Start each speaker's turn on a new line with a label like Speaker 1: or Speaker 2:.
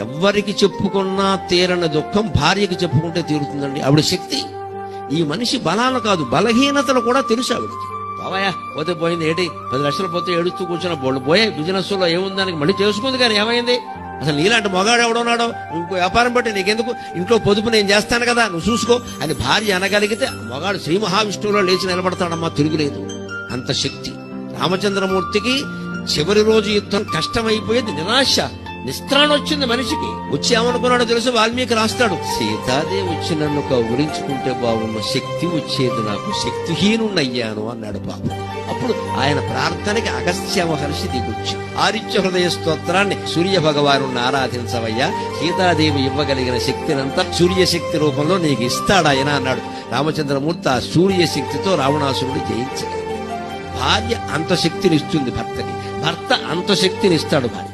Speaker 1: ఎవ్వరికి చెప్పుకున్నా తీరని దుఃఖం భార్యకి చెప్పుకుంటే తీరుతుందండి. ఆవిడ శక్తి. ఈ మనిషి బలాలు కాదు, బలహీనతలు కూడా తెలుసు ఆవిడకి. బాబాయా పోతే పోయింది, ఏంటి 10 లక్షలు పోతే ఏడుస్తూ కూర్చున్న బోళ్ళు పోయే, బిజినెస్ లో ఏముందానికి మళ్ళీ చేసుకుంది. కానీ ఏమైంది? అసలు నీలాంటి మొగాడు ఎవడున్నాడో, ఇంకో వ్యాపారం బట్టి నీకెందుకు, ఇంట్లో పొదుపు నేను చేస్తాను కదా, నువ్వు చూసుకో అని భార్య అనగలిగితే మొగాడు శ్రీ మహావిష్ణువులో లేచి నిలబడతాడమ్మా, తిరుగులేదు. అంత శక్తి రామచంద్రమూర్తికి. చివరి రోజు యుద్ధం కష్టమైపోయేది, నిరాశ నిస్త్రాణ వచ్చింది మనిషికి. వచ్చి ఏమనుకున్నాడో తెలుసు, వాల్మీకి రాస్తాడు, సీతాదేవి వచ్చి నన్ను కౌగులించుకుంటే బాగున్న, శక్తి వచ్చేది నాకు, శక్తిహీనున్నయ్యాను అన్నాడు పాపం. అప్పుడు ఆయన ప్రార్థనకి అగస్త్య మహర్షి దిగొచ్చి ఆదిత్య హృదయ స్తోత్రాన్ని సూర్య భగవాను ఆరాధించవయ్యా, సీతాదేవి ఇవ్వగలిగిన శక్తినంతా సూర్యశక్తి రూపంలో నీకు ఇస్తాడాయన అన్నాడు. రామచంద్రమూర్తి ఆ సూర్యశక్తితో రావణాసురుడు జయించాడు. భార్య అంత శక్తినిస్తుంది భర్తకి, భర్త అంత శక్తినిస్తాడు భార్య.